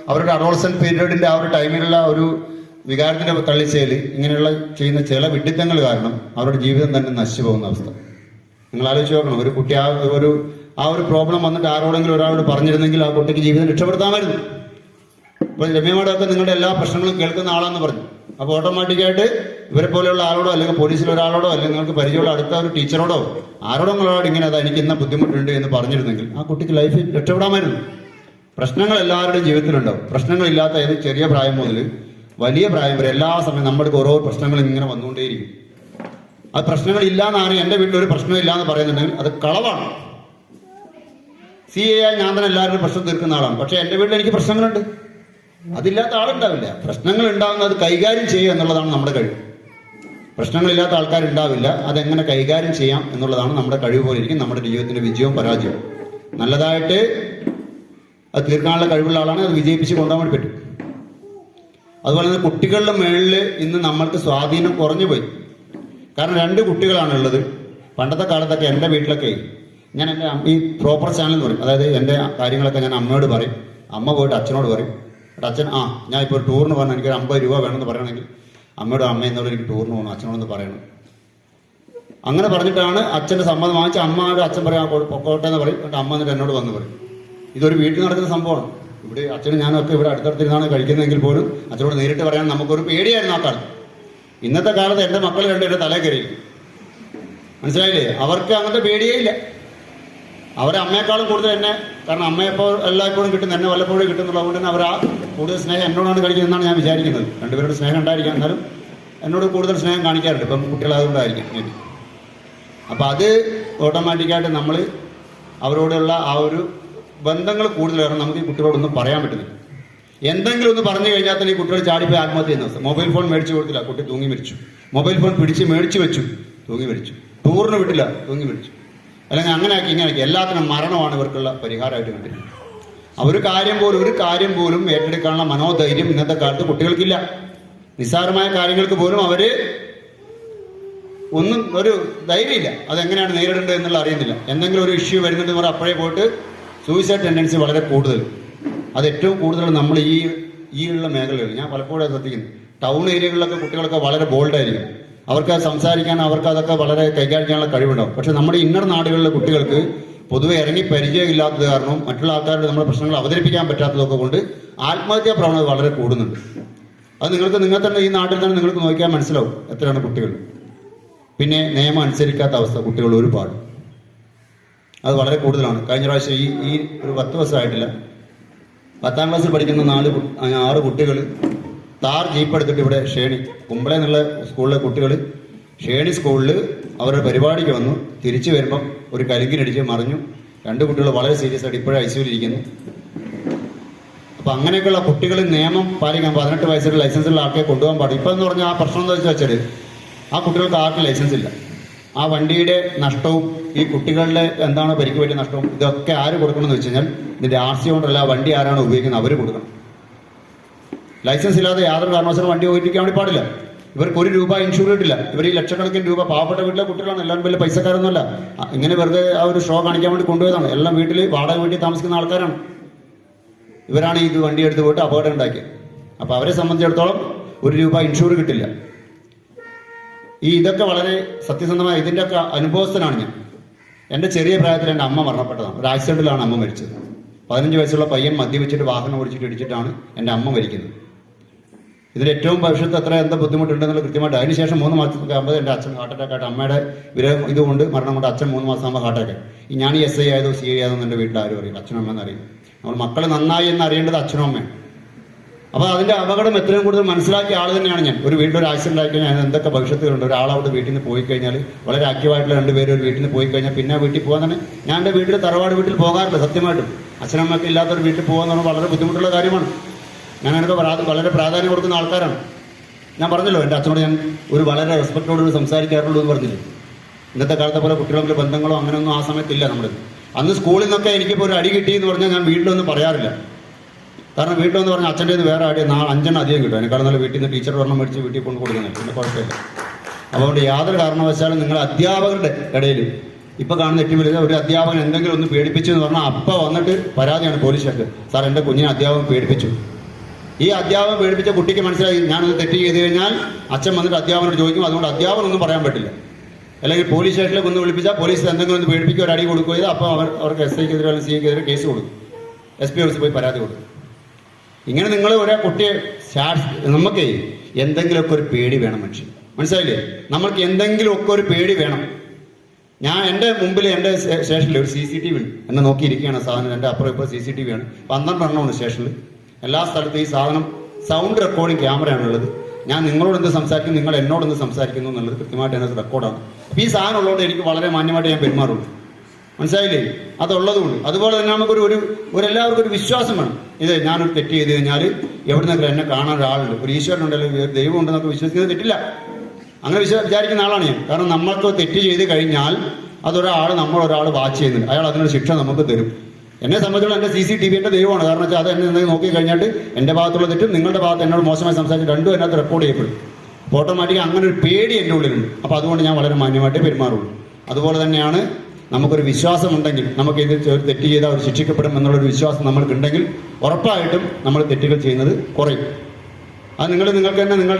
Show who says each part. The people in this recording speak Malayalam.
Speaker 1: അവരുടെ അഡോളസെന്റ് പീരീഡിന്റെ ആ ഒരു ടൈമിലുള്ള ഒരു വികാരത്തിന്റെ തള്ളിച്ചയിൽ ഇങ്ങനെയുള്ള ചെയ്യുന്ന ചില വിഡിത്തങ്ങൾ കാരണം അവരുടെ ജീവിതം തന്നെ നശിച്ചു പോകുന്ന അവസ്ഥ നിങ്ങൾ ആലോചിച്ച് നോക്കണം. ഒരു കുട്ടി ആ ഒരു പ്രോബ്ലം വന്നിട്ട് ആരോടെങ്കിലും ഒരാളോട് പറഞ്ഞിരുന്നെങ്കിൽ ആ കുട്ടിക്ക് ജീവിതം രക്ഷപ്പെടുത്താമായിരുന്നു. ഇപ്പോൾ രമ്യമാടൊക്കെ നിങ്ങളുടെ എല്ലാ പ്രശ്നങ്ങളും കേൾക്കുന്ന ആളാന്ന് പറഞ്ഞു. അപ്പോൾ ഓട്ടോമാറ്റിക്കായിട്ട് ഇവരെ പോലെയുള്ള ആളോടോ അല്ലെങ്കിൽ പോലീസിൽ ഒരാളോടോ അല്ലെങ്കിൽ നിങ്ങൾക്ക് പരിചയമുള്ള അടുത്ത ഒരു ടീച്ചറോടോ ആരോടെങ്കിലോട് ഇങ്ങനെ അതാ എനിക്ക് ഇന്ന ബുദ്ധിമുട്ടുണ്ട് എന്ന് പറഞ്ഞിരുന്നെങ്കിൽ ആ കുട്ടിക്ക് ലൈഫിൽ രക്ഷപ്പെടാമായിരുന്നു. പ്രശ്നങ്ങൾ എല്ലാവരുടെയും ജീവിതത്തിലുണ്ടാവും. പ്രശ്നങ്ങളില്ലാത്ത ഏത് ചെറിയ പ്രായം മുതൽ വലിയ പ്രായം വരെ എല്ലാ സമയം നമ്മുടെ ഓരോ പ്രശ്നങ്ങളും ഇങ്ങനെ വന്നുകൊണ്ടേയിരിക്കും. അത് പ്രശ്നങ്ങളില്ലാന്നാണ് എൻ്റെ വീട്ടിൽ ഒരു പ്രശ്നമില്ല എന്ന് പറയുന്നുണ്ടെങ്കിൽ അത് കളവാണ്. CA ഞാൻ തന്നെ എല്ലാവരുടെയും പ്രശ്നം തീർക്കുന്ന ആളാണ്. പക്ഷെ എൻ്റെ വീട്ടിൽ എനിക്ക് പ്രശ്നങ്ങളുണ്ട്. അതില്ലാത്ത ആളുണ്ടാവില്ല. പ്രശ്നങ്ങൾ ഉണ്ടാകുന്നത് അത് കൈകാര്യം ചെയ്യുക എന്നുള്ളതാണ് നമ്മുടെ കഴിവ്. പ്രശ്നങ്ങളില്ലാത്ത ആൾക്കാരുണ്ടാവില്ല. അതെങ്ങനെ കൈകാര്യം ചെയ്യാം എന്നുള്ളതാണ് നമ്മുടെ കഴിവ് പോലെ ഇരിക്കും നമ്മുടെ ജീവിതത്തിന്റെ വിജയവും പരാജയവും. നല്ലതായിട്ട് അത് തീർക്കാനുള്ള കഴിവുള്ള ആളാണ്. അത് വിജയിപ്പിച്ച് കൊണ്ടുപോകാൻ വേണ്ടി പറ്റും. അതുപോലെ തന്നെ കുട്ടികളുടെ മേളിൽ ഇന്ന് നമ്മൾക്ക് സ്വാധീനം കുറഞ്ഞു പോയി. കാരണം 2 കുട്ടികളാണുള്ളത്. പണ്ടത്തെ കാലത്തൊക്കെ എൻ്റെ വീട്ടിലൊക്കെ ഞാൻ എൻ്റെ ഈ പ്രോപ്പർ ചാനൽ എന്ന് പറയും. അതായത് എൻ്റെ കാര്യങ്ങളൊക്കെ ഞാൻ അമ്മയോട് പറയും. അമ്മ പോയിട്ട് അച്ഛനോട് പറയും. അച്ഛൻ ഞാൻ ഇപ്പോൾ ഒരു ടൂറിന് പറഞ്ഞാൽ എനിക്കൊരു 50 രൂപ വേണമെന്ന് പറയണമെങ്കിൽ അമ്മയോട് അമ്മ എന്നോട് എനിക്ക് ടൂറിന് പോകണം അച്ഛനോടൊന്ന് പറയണം. അങ്ങനെ പറഞ്ഞിട്ടാണ് അച്ഛൻ്റെ സമ്മതം വാങ്ങിച്ച് അമ്മയോട് അച്ഛൻ പറയാം പൊക്കോട്ടെ എന്ന് പറയും. എന്നിട്ട് അമ്മ എന്നിട്ട് എന്നോട് വന്ന് പറയും. ഇതൊരു വീട്ടിൽ നടക്കുന്ന സംഭവമാണ്. ഇവിടെ അച്ഛനും ഞാനൊക്കെ ഇവിടെ അടുത്തടുത്തിരുന്നാണ് കഴിക്കുന്നതെങ്കിൽ പോലും അച്ഛനോട് നേരിട്ട് പറയാൻ നമുക്കൊരു പേടിയായിരുന്നു ആ കാലത്ത്. ഇന്നത്തെ കാലത്ത് എൻ്റെ മക്കൾ 2 എൻ്റെ തലേ കയറി. മനസ്സിലായില്ലേ? അവർക്ക് അങ്ങനത്തെ പേടിയേ ഇല്ല. അവരെ അമ്മയെക്കാളും കൂടുതൽ എന്നെ, കാരണം അമ്മയെപ്പോൾ എല്ലായ്പ്പോഴും കിട്ടും, എന്നെ വല്ലപ്പോഴും കിട്ടുന്നുള്ളതുകൊണ്ട് തന്നെ അവർ ആ കൂടുതൽ സ്നേഹം എന്നോടാണ് കാണിക്കുന്നതെന്നാണ് ഞാൻ വിചാരിക്കുന്നത്. 2 പേരുടെ സ്നേഹം ഉണ്ടായിരിക്കാം, എന്നാലും എന്നോട് കൂടുതൽ സ്നേഹം കാണിക്കാറുണ്ട്. ഇപ്പം കുട്ടികളായതുകൊണ്ടായിരിക്കും മേ ബി. അപ്പം അത് ഓട്ടോമാറ്റിക്കായിട്ട് നമ്മൾ അവരോടുള്ള ആ ഒരു ബന്ധങ്ങൾ കൂടുതൽ കാരണം നമുക്ക് ഈ കുട്ടികളോടൊന്നും പറയാൻ പറ്റുന്നില്ല. എന്തെങ്കിലും ഒന്ന് പറഞ്ഞു കഴിഞ്ഞാൽ തന്നെ ഈ കുട്ടികൾ ചാടിപ്പോയി ആത്മഹത്യ ചെയ്യുന്ന അവസ്ഥ. മൊബൈൽ ഫോൺ മേടിച്ചു കൊടുത്തില്ല, കുട്ടി തൂങ്ങി മരിച്ചു. മൊബൈൽ ഫോൺ മേടിച്ചു വെച്ചു, തൂങ്ങി മരിച്ചു. ടൂറിന് വിട്ടില്ല, തൂങ്ങി മരിച്ചു. അല്ലെങ്കിൽ അങ്ങനെയാക്കി ഇങ്ങനെയാക്കി. എല്ലാത്തിനും മരണമാണ് ഇവർക്കുള്ള പരിഹാരമായിട്ട് കണ്ടിരിക്കുന്നത്. ഒരു കാര്യം പോലും ഏറ്റെടുക്കാനുള്ള മനോധൈര്യം ഇന്നത്തെ കാലത്ത് കുട്ടികൾക്കില്ല. നിസ്സാരമായ കാര്യങ്ങൾക്ക് പോലും ഒന്നും ഒരു ധൈര്യമില്ല. അതെങ്ങനെയാണ് നേരിടേണ്ടത് എന്നുള്ള അറിയുന്നില്ല. എന്തെങ്കിലും ഒരു ഇഷ്യൂ വരുന്നുണ്ടെന്ന് പറഞ്ഞാൽ അപ്പോഴേ പോയിട്ട് സൂയിസൈഡ് ടെൻഡൻസി വളരെ കൂടുതൽ. അത് ഏറ്റവും കൂടുതൽ നമ്മൾ ഈ ഉള്ള മേഖലകളിൽ ഞാൻ പലപ്പോഴും ശ്രദ്ധിക്കുന്നു. ടൗൺ ഏരിയകളിലൊക്കെ കുട്ടികളൊക്കെ വളരെ ബോൾഡായിരിക്കും. അവർക്ക് സംസാരിക്കാൻ അവർക്ക് അതൊക്കെ വളരെ കൈകാര്യം ചെയ്യാനുള്ള കഴിവുണ്ടാവും. പക്ഷെ നമ്മുടെ ഇന്നർ നാടുകളിലെ കുട്ടികൾക്ക് പൊതുവെ ഇറങ്ങി പരിചയമില്ലാത്തത് കാരണവും മറ്റുള്ള ആൾക്കാരുടെ നമ്മുടെ പ്രശ്നങ്ങൾ അവതരിപ്പിക്കാൻ പറ്റാത്തതൊക്കെ കൊണ്ട് ആത്മഹത്യാ പ്രവണത വളരെ കൂടുന്നുണ്ട്. അത് നിങ്ങൾ തന്നെ ഈ നാട്ടിൽ തന്നെ നിങ്ങൾക്ക് നോക്കിയാൽ മനസ്സിലാവും എത്രയാണ് കുട്ടികൾ. പിന്നെ നിയമം അനുസരിക്കാത്ത അവസ്ഥ കുട്ടികൾ ഒരുപാട്, അത് വളരെ കൂടുതലാണ്. കഴിഞ്ഞ പ്രാവശ്യം ഈ ഒരു 10 ദിവസമായിട്ടില്ല, 10ാം ക്ലാസ്സിൽ പഠിക്കുന്ന 6 കുട്ടികൾ താർ ജീപ്പ് എടുത്തിട്ട് ഇവിടെ ഷേണി കുമ്പള എന്നുള്ള സ്കൂളിലെ കുട്ടികൾ ഷേണി സ്കൂളിൽ അവരുടെ പരിപാടിക്ക് വന്നു. തിരിച്ചു വരുമ്പം ഒരു കലുങ്കിനടിച്ച് മറിഞ്ഞു. 2 കുട്ടികൾ വളരെ സീരിയസ് ആയിട്ട് ഇപ്പോഴും ICUവിൽ ഇരിക്കുന്നു. അപ്പം അങ്ങനെയൊക്കെയുള്ള കുട്ടികൾ നിയമം പാലിക്കാൻ 18 വയസ്സിൽ ലൈസൻസുള്ള ആൾക്കെ കൊണ്ടുപോകാൻ പാടില്ല. ഇപ്പം എന്ന് പറഞ്ഞാൽ ആ പ്രശ്നം എന്താ വെച്ചാൽ ആ കുട്ടികൾക്ക് ആർക്കും ലൈസൻസ് ഇല്ല. ആ വണ്ടിയുടെ നഷ്ടവും ഈ കുട്ടികളുടെ എന്താണോ പരിക്ക് പറ്റിയ നഷ്ടവും ഇതൊക്കെ ആര് കൊടുക്കണമെന്ന് വെച്ച് കഴിഞ്ഞാൽ ഇതിന്റെ RC കൊണ്ടല്ല, വണ്ടി ആരാണോ ഉപയോഗിക്കുന്നത് അവർ കൊടുക്കണം. ലൈസൻസ് ഇല്ലാതെ യാതൊരു കാരണവശാലും വണ്ടി ഓടിക്കാൻ വേണ്ടി പാടില്ല. ഇവർക്ക് 1 രൂപ ഇൻഷൂർ ഇട്ടില്ല. ഇവർ ഈ ലക്ഷക്കണക്കിന് രൂപ പാവപ്പെട്ട വീട്ടിലെ കുട്ടികളാണ്. എല്ലാവരും വലിയ പൈസക്കാരൊന്നുമല്ല. ഇങ്ങനെ വെറുതെ ആ ഒരു ഷോ കാണിക്കാൻ വേണ്ടി കൊണ്ടുപോയതാണ്. എല്ലാം വീട്ടിൽ വാടക വീട്ടിൽ താമസിക്കുന്ന ആൾക്കാരാണ്. ഇവരാണ് ഇത് വണ്ടി എടുത്ത് പോയിട്ട് അപകടം ഉണ്ടാക്കിയത്. അപ്പോൾ അവരെ സംബന്ധിച്ചിടത്തോളം 1 രൂപ ഇൻഷൂർ കിട്ടില്ല. ഇതൊക്കെ വളരെ സത്യസന്ധമായ ഇതിൻ്റെയൊക്കെ അനുഭവസ്ഥനാണ് ഞാൻ. എൻ്റെ ചെറിയ പ്രായത്തിൽ എൻ്റെ അമ്മ മരണപ്പെട്ടതാണ്. ഒരു ആക്സിഡൻറ്റിലാണ് അമ്മ മരിച്ചത്. 15 വയസ്സുള്ള പയ്യൻ മദ്യപിച്ചിട്ട് വാഹനം ഓടിച്ചിട്ട് ഇടിച്ചിട്ടാണ് എൻ്റെ അമ്മ മരിക്കുന്നത്. ഇതിൽ ഏറ്റവും ഭവിഷ്യത്ത് എന്താ ബുദ്ധിമുട്ടുണ്ടെന്നുള്ള കൃത്യമായിട്ട് അതിനുശേഷം 3 മാസമൊക്കെ ആകുമ്പോൾ എൻ്റെ അച്ഛൻ ഹാർട്ട് അറ്റാക്ക് ആയിട്ട് അമ്മയുടെ ഇതുകൊണ്ട് മരണം കൊണ്ട് അച്ഛൻ 3 മാസം ആകുമ്പോൾ ഹാർട്ട് അറ്റാക്ക്. ഞാൻ SI ആയതോ CI ആയതോ എൻ്റെ വീട്ടിൽ ആരും അറിയില്ല. അച്ഛനും അമ്മയെന്ന് അറിയില്ല. നമ്മൾ മക്കൾ നന്നായി എന്ന് അറിയേണ്ടത് അച്ഛനും അമ്മയാണ്. അപ്പോൾ അതിൻ്റെ അപകടം എത്രയും കൂടുതൽ മനസ്സിലാക്കിയ ആൾ തന്നെയാണ് ഞാൻ. ഒരു വീട്ടിലൊരു ആക്സിഡന്റ് ആയിക്കഴിഞ്ഞാൽ എന്തൊക്കെ ഭവിഷ്യത്തുകളുണ്ട്. ഒരാളവിടെ വീട്ടിൽ നിന്ന് പോയി കഴിഞ്ഞാൽ വളരെ ആക്റ്റീവായിട്ടുള്ള 2 പേര് ഒരു വീട്ടിൽ നിന്ന് പോയി കഴിഞ്ഞാൽ പിന്നെ വീട്ടിൽ പോകാൻ തന്നെ ഞാൻ എൻ്റെ വീട്ടിൽ തറവാട് വീട്ടിൽ പോകാറില്ല. സത്യമായിട്ടും അച്ഛനമ്മയൊക്കെ ഇല്ലാത്തൊരു വീട്ടിൽ പോകാന്ന് പറഞ്ഞാൽ വളരെ ബുദ്ധിമുട്ടുള്ള കാര്യമാണ്. ഞാൻ എനിക്ക് വളരെ പ്രാധാന്യം കൊടുക്കുന്ന ആൾക്കാരാണ്. ഞാൻ പറഞ്ഞല്ലോ എൻ്റെ അച്ഛനോട് ഞാൻ ഒരു വളരെ റെസ്പെക്റ്റോട് സംസാരിക്കാറുള്ളൂ എന്ന് പറഞ്ഞില്ലേ. ഇന്നത്തെ കാലത്തെ പോലെ കുട്ടികളുടെ ബന്ധങ്ങളോ അങ്ങനെയൊന്നും ആ സമയത്തില്ല. നമ്മുടെ അന്ന് സ്കൂളിൽ നിന്നൊക്കെ എനിക്കിപ്പോൾ ഒരു അടി കിട്ടിയെന്ന് പറഞ്ഞാൽ ഞാൻ വീട്ടിലൊന്നും പറയാറില്ല. കാരണം വീട്ടിലെന്ന് പറഞ്ഞാൽ അച്ഛൻ്റെ വേറെ അടി 5 അധികം കിട്ടും. അതിനേക്കാളും നല്ല വീട്ടിൽ നിന്ന് ടീച്ചർ ഒരെണ്ണം മേടിച്ച് വീട്ടിൽ കൊണ്ട് കൊടുക്കുന്നില്ല. പിന്നെ കുഴപ്പമില്ല. അതുകൊണ്ട് യാതൊരു കാരണവശാലും നിങ്ങൾ അധ്യാപകരുടെ ഇടയിൽ ഇപ്പൊ കാണുന്ന ഏറ്റവും വലിയ ഒരു അധ്യാപകൻ എന്തെങ്കിലും ഒന്ന് പേടിപ്പിച്ചു എന്ന് പറഞ്ഞാൽ അപ്പം വന്നിട്ട് പരാതിയാണ് പോലീസിലേക്ക്, സാർ എൻ്റെ കുഞ്ഞിനെ അധ്യാപകൻ പേടിപ്പിച്ചു. ഈ അധ്യാപകൻ പേടിപ്പിച്ച കുട്ടിക്ക് മനസ്സിലായി ഞാനൊന്ന് തെറ്റ് ചെയ്ത് കഴിഞ്ഞാൽ അച്ഛൻ വന്നിട്ട് അധ്യാപകനോട് ചോദിക്കും, അതുകൊണ്ട് അധ്യാപകനൊന്നും പറയാൻ പറ്റില്ല. അല്ലെങ്കിൽ പോലീസ് സ്റ്റേഷനിലേക്ക് ഒന്ന് വിളിപ്പിച്ചാൽ പോലീസ് എന്തെങ്കിലും ഒന്ന് പേടിപ്പിക്കുക, ഒരു അടി കൊടുക്കുക ചെയ്താൽ അപ്പോൾ അവർക്ക് SI-ക്കെതിരെ അല്ലെങ്കിൽ CI-ക്കെതിരെ കേസ് കൊടുക്കും, SP ഓഫീസിൽ പോയി പരാതി കൊടുക്കും. ഇങ്ങനെ നിങ്ങൾ ഒരേ കുട്ടിയെ നമുക്ക് എന്തെങ്കിലുമൊക്കെ ഒരു പേടി വേണം മനുഷ്യൻ, മനസ്സിലായില്ലേ? നമ്മൾക്ക് എന്തെങ്കിലുമൊക്കെ ഒരു പേടി വേണം. ഞാൻ എൻ്റെ മുമ്പിൽ എൻ്റെ സ്റ്റേഷനിൽ ഒരു CCTV ഉണ്ട്, എന്നെ നോക്കിയിരിക്കുകയാണ് സാധനം. എൻ്റെ അപ്പുറം ഇപ്പോൾ CCTV ആണ്, 12 എണ്ണമാണ് സ്റ്റേഷനിൽ. എല്ലാ സ്ഥലത്തും ഈ സാധനം സൗണ്ട് റെക്കോർഡിംഗ് ക്യാമറയാണുള്ളത്. ഞാൻ നിങ്ങളോട് എന്ത് സംസാരിക്കുന്നു, നിങ്ങൾ എന്നോട് എന്ത് സംസാരിക്കുന്നു എന്നുള്ളത് കൃത്യമായിട്ട് അതിനകത്ത് റെക്കോർഡാണ്. അപ്പോൾ ഈ സാധനം ഉള്ളതുകൊണ്ട് എനിക്ക് വളരെ മാന്യമായിട്ട് ഞാൻ പെരുമാറുള്ളൂ, മനസ്സിലായില്ലേ? അതുള്ളതുകൊണ്ട് അതുപോലെ തന്നെ നമുക്കൊരു ഒരു എല്ലാവർക്കും ഒരു വിശ്വാസം വേണം. ഇത് ഞാനൊരു തെറ്റ് ചെയ്ത് കഴിഞ്ഞാൽ എവിടെ നിന്നൊക്കെ എന്നെ കാണാൻ ഒരാളുണ്ട്, ഒരു ഈശ്വരനുണ്ടല്ലോ, ഒരു ദൈവം ഉണ്ടെന്നൊക്കെ വിശ്വസിക്കുന്നത് തെറ്റില്ല. അങ്ങനെ വിചാരിക്കുന്ന ആളാണ് ഞാൻ. കാരണം നമ്മൾക്ക് തെറ്റ് ചെയ്ത് കഴിഞ്ഞാൽ നമ്മളൊരാൾ വാച്ച് ചെയ്യുന്നുണ്ട്, അയാൾ അതിനൊരു ശിക്ഷ നമുക്ക് തരും. എന്നെ സംബന്ധിച്ചുള്ള എൻ്റെ CCTV എൻ്റെ ദൈവമാണ്. കാരണം വെച്ചാൽ അത് എന്നെ എന്തെങ്കിലും നോക്കി കഴിഞ്ഞിട്ട് എൻ്റെ ഭാഗത്തുള്ള തെറ്റും നിങ്ങളുടെ ഭാഗത്ത് എന്നോട് മോശമായി സംസാരിച്ച് രണ്ടും അതിനകത്ത് റെക്കോർഡ് ചെയ്യപ്പെടും. ഓട്ടോമാറ്റിക് അങ്ങനെ ഒരു പേടി എൻ്റെ ഉള്ളിലുണ്ട്. അപ്പോൾ അതുകൊണ്ട് ഞാൻ വളരെ മാന്യമായിട്ട് പെരുമാറുള്ളൂ. അതുപോലെ തന്നെയാണ് നമുക്കൊരു വിശ്വാസമുണ്ടെങ്കിൽ, നമുക്ക് ഇത് തെറ്റ് ചെയ്താൽ അവർ ശിക്ഷിക്കപ്പെടും എന്നുള്ളൊരു വിശ്വാസം നമ്മൾക്കുണ്ടെങ്കിൽ ഉറപ്പായിട്ടും നമ്മൾ തെറ്റുകൾ ചെയ്യുന്നത് കുറയും. അത് നിങ്ങൾക്ക് തന്നെ നിങ്ങളുടെ